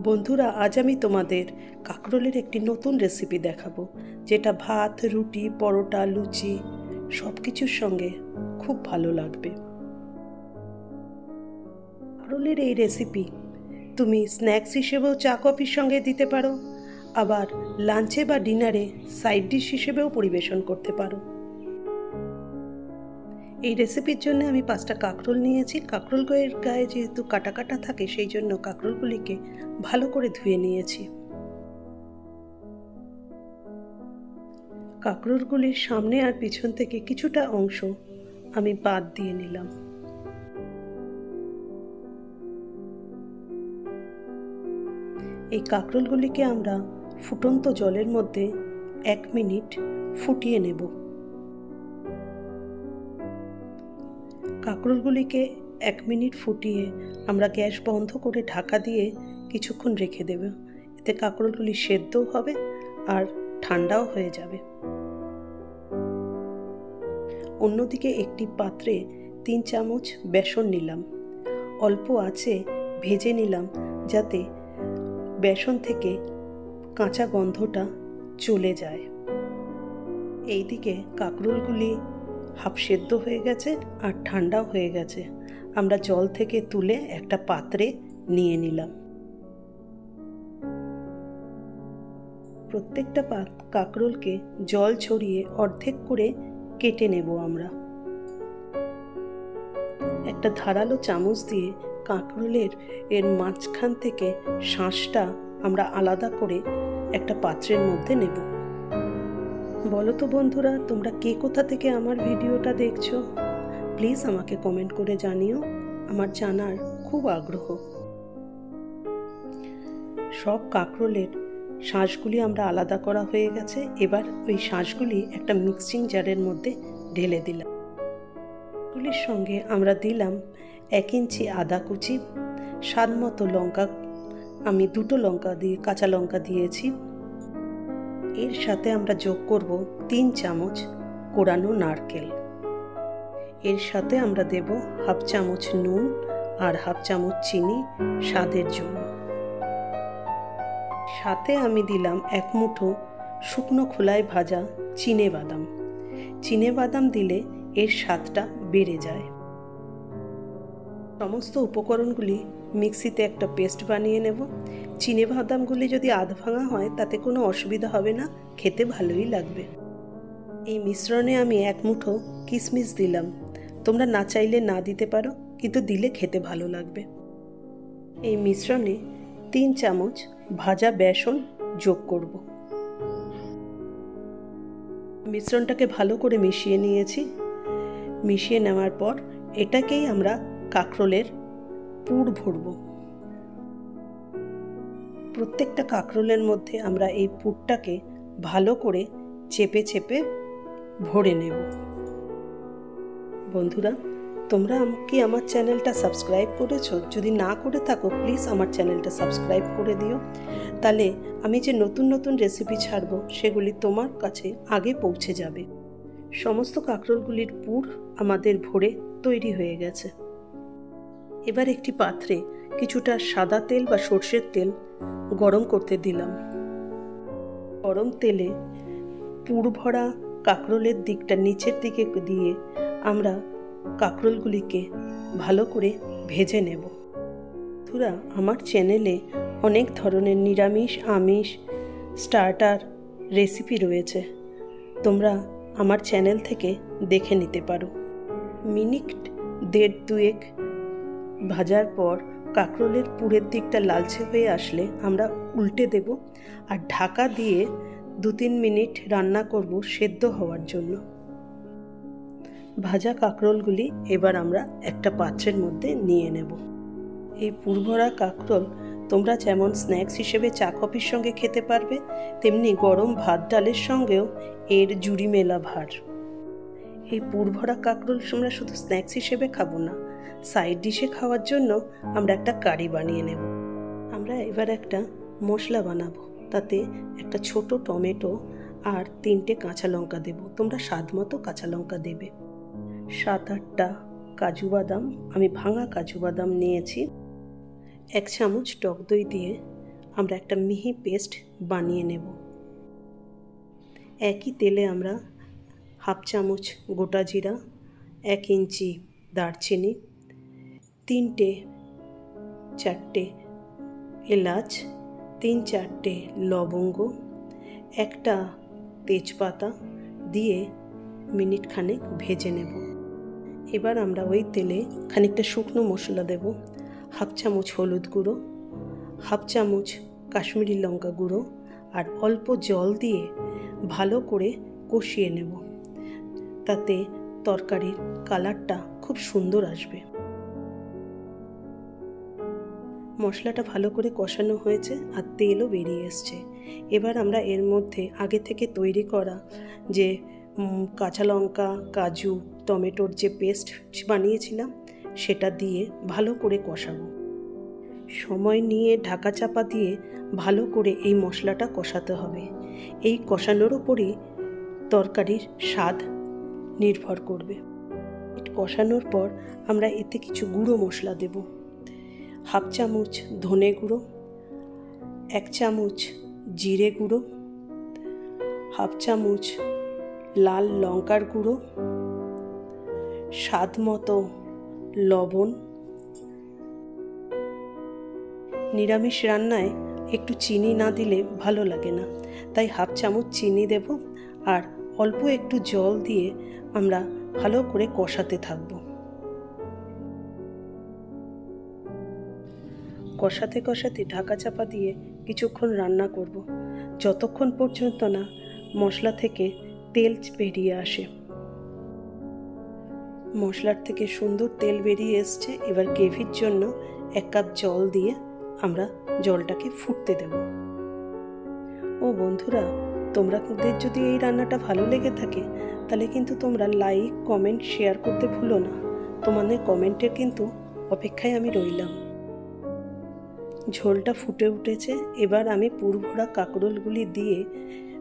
বন্ধুরা, আজ আমি তোমাদের কাঁকরোলের একটি নতুন রেসিপি দেখাবো, যেটা ভাত, রুটি, পরোটা, লুচি সব কিছুর সঙ্গে খুব ভালো লাগবে। কাঁকরোলের এই রেসিপি তুমি স্ন্যাক্স হিসেবেও চা কফির সঙ্গে দিতে পারো, আবার লাঞ্চে বা ডিনারে সাইড ডিশ হিসেবেও পরিবেশন করতে পারো। এই রেসিপির জন্য আমি 5টা কাঁকরোল নিয়েছি। কাঁকরোলের গায়ে যেহেতু কাটা কাটা থাকে, সেই জন্য কাঁকরোলগুলিকে ভালো করে ধুয়ে নিয়েছি। কাঁকরোলগুলির সামনে আর পিছন থেকে কিছুটা অংশ আমি বাদ দিয়ে নিলাম। এই কাঁকরোলগুলিকে আমরা ফুটন্ত জলের মধ্যে 1 মিনিট ফুটিয়ে নেব। কাঁকরোলগুলিকে 1 মিনিট ফুটিয়ে আমরা গ্যাস বন্ধ করে ঢাকা দিয়ে কিছুক্ষণ রেখে দেব। এতে কাঁকরোলগুলি সেদ্ধও হবে আর ঠান্ডাও হয়ে যাবে। অন্যদিকে একটি পাত্রে 3 চামচ বেসন নিলাম। অল্প আঁচে ভেজে নিলাম, যাতে বেসন থেকে কাঁচা গন্ধটা চলে যায়। এইদিকে কাঁকরোলগুলি হাফ সেদ্ধ হয়ে গেছে আর ঠান্ডাও হয়ে গেছে। আমরা জল থেকে তুলে একটা পাত্রে নিয়ে নিলাম। প্রত্যেকটা কাঁকরোলকে জল ছড়িয়ে অর্ধেক করে কেটে নেব আমরা। একটা ধারালো চামচ দিয়ে কাঁকরোলের মাঝখান থেকে শাঁসটা আমরা আলাদা করে একটা পাত্রের মধ্যে নেব। বলো তো বন্ধুরা, তোমরা কে কোথা থেকে আমার ভিডিওটা দেখছো? প্লিজ আমাকে কমেন্ট করে জানিও, আমার জানার খুব আগ্রহ। সব কাঁকরোলের শাঁসগুলি আমরা আলাদা করা হয়ে গেছে। এবার ওই শাঁসগুলি একটা মিক্সিং জারের মধ্যে ঢেলে দিলাম। এগুলির সঙ্গে আমরা দিলাম 1 ইঞ্চি আদা কুচি, স্বাদ মতো লঙ্কা, আমি 2টো কাঁচা লঙ্কা দিয়েছি। এর সাথে আমরা যোগ করব 3 চামচ কোরানো নারকেল। এর সাথে আমরা দেব হাফ চামচ নুন আর হাফ চামচ চিনি স্বাদের জন্য। সাথে আমি দিলাম 1 মুঠো শুকনো খোলায় ভাজা চিনেবাদাম। চিনেবাদাম দিলে এর স্বাদটা বেড়ে যায়। সমস্ত উপকরণগুলি মিক্সিতে একটা পেস্ট বানিয়ে নেব। চিনেবাদামগুলি যদি আধ ভাঙা হয় তাতে কোনো অসুবিধা হবে না, খেতে ভালোই লাগবে। এই মিশ্রণে আমি 1 মুঠো কিশমিশ দিলাম। তোমরা না চাইলে না দিতে পারো, কিন্তু দিলে খেতে ভালো লাগবে। এই মিশ্রণে 3 চামচ ভাজা বেসন যোগ করব। মিশ্রণটাকে ভালো করে মিশিয়ে নিয়েছি। মিশিয়ে নেওয়ার পর এটাকেই আমরা কাঁকরোলের পুর ভরব। প্রত্যেকটা কাঁকরোলের মধ্যে আমরা এই পুরটাকে ভালো করে চেপে চেপে ভরে নেব। বন্ধুরা, তোমরা কি আমার চ্যানেলটা সাবস্ক্রাইব করেছো? যদি না করে থাকো, প্লিজ আমার চ্যানেলটা সাবস্ক্রাইব করে দিও। তাহলে আমি যে নতুন নতুন রেসিপি ছাড়বো সেগুলি তোমার কাছে আগে পৌঁছে যাবে। সমস্ত কাঁকরোলগুলির পুর আমাদের ভরে তৈরি হয়ে গেছে। এবার একটি পাত্রে কিছুটা সাদা তেল বা সর্ষের তেল গরম করতে দিলাম। গরম তেলে পুর ভরা কাঁকরোলের দিকটা নিচের দিকে দিয়ে আমরা কাঁকরোলগুলিকে ভালো করে ভেজে নেব। বন্ধুরা, আমার চ্যানেলে অনেক ধরনের নিরামিষ, আমিষ, স্টার্টার রেসিপি রয়েছে। তোমরা আমার চ্যানেল থেকে দেখে নিতে পারো। মিনিট 1.5-2 ভাজার পর কাঁকরোলের পুরের দিকটা লালচে হয়ে আসলে আমরা উল্টে দেব আর ঢাকা দিয়ে 2-3 মিনিট রান্না করব সেদ্ধ হওয়ার জন্য। ভাজা কাঁকরোলগুলি এবার আমরা একটা পাত্রের মধ্যে নিয়ে নেব। এই পুরভরা কাঁকরোল তোমরা যেমন স্ন্যাক্স হিসেবে চা কফির সঙ্গে খেতে পারবে, তেমনি গরম ভাত ডালের সঙ্গেও এর জুড়ি মেলা ভার। এই পুরভরা কাঁকরোল আমরা শুধু স্ন্যাক্স হিসেবে খাবো না, সাইড ডিশে খাওয়ার জন্য আমরা একটা কারি বানিয়ে নেব। আমরা এবার একটা মশলা বানাবো। তাতে একটা ছোট টমেটো আর 3টে কাঁচা লঙ্কা দেব। তোমরা স্বাদ মতো কাঁচা লঙ্কা দেবে। 7-8টা কাজু বাদাম, আমি ভাঙা কাজু বাদাম নিয়েছি। 1 চামচ টক দই দিয়ে আমরা একটা মিহি পেস্ট বানিয়ে নেব। একই তেলে আমরা 1/2 চামচ গোটা জিরা, 1 ইঞ্চি দারচিনি, 3-4টে এলাচ, 3-4টে লবঙ্গ, একটা তেজপাতা দিয়ে মিনিট খানেক ভেজে নেব। এবার আমরা ওই তেলে খানিকটা শুকনো মশলা দেব। 1/2 চামচ হলুদ গুঁড়ো, 1/2 চামচ কাশ্মীরি লঙ্কা গুঁড়ো আর অল্প জল দিয়ে ভালো করে কষিয়ে নেব। তাতে তরকারির কালারটা খুব সুন্দর আসবে। মশলাটা ভালো করে কষানো হয়েছে আর তেলও বেরিয়ে এসছে। এবার আমরা এর মধ্যে আগে থেকে তৈরি করা যে কাঁচা লঙ্কা, কাজু, টমেটোর যে পেস্ট বানিয়েছিলাম সেটা দিয়ে ভালো করে কষাবো। সময় নিয়ে ঢাকা চাপা দিয়ে ভালো করে এই মশলাটা কষাতে হবে। এই কষানোর ওপরই তরকারির স্বাদ নির্ভর করবে। কষানোর পর আমরা এতে কিছু গুঁড়ো মশলা দেব। 1/2 চামচ ধনে গুঁড়ো, 1 চামচ জিরে গুঁড়ো, 1/2 চামচ লাল লঙ্কার গুঁড়ো, স্বাদ মতো লবণ। নিরামিষ রান্নায় একটু চিনি না দিলে ভালো লাগে না, তাই 1/2 চামচ চিনি দেব আর অল্প একটু জল দিয়ে আমরা ভালো করে কষাতে থাকব। কষাতে কষাতে ঢাকা চাপা দিয়ে কিছুক্ষণ রান্না করব, যতক্ষণ পর্যন্ত না মশলা থেকে তেল বেরিয়ে আসে। মশলার থেকে সুন্দর তেল বেরিয়ে এসছে। এবার গ্রেভির জন্য 1 কাপ জল দিয়ে আমরা জলটাকে ফুটতে দেব। ও বন্ধুরা, তোমাদের যদি এই রান্নাটা ভালো লেগে থাকে তাহলে কিন্তু তোমরা লাইক, কমেন্ট, শেয়ার করতে ভুলো না। তোমাদের কমেন্টের কিন্তু অপেক্ষায় আমি রইলাম। ঝোলটা ফুটে উঠেছে। এবার আমি পুরভরা কাঁকরোলগুলি দিয়ে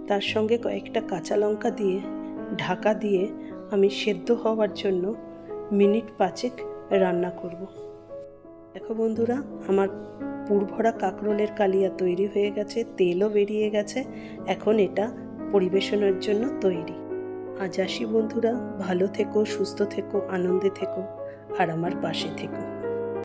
তার সঙ্গে কয়েকটা কাঁচা লঙ্কা দিয়ে ঢাকা দিয়ে আমি সেদ্ধ হওয়ার জন্য মিনিট 5 রান্না করব। দেখো বন্ধুরা, আমার পুরভরা কাঁকরোলের কালিয়া তৈরি হয়ে গেছে, তেলও বেরিয়ে গেছে। এখন এটা পরিবেশনের জন্য তৈরি। আজ আসি বন্ধুরা, ভালো থেকো, সুস্থ থেকো, আনন্দে থেকো আর আমার পাশে থেকো।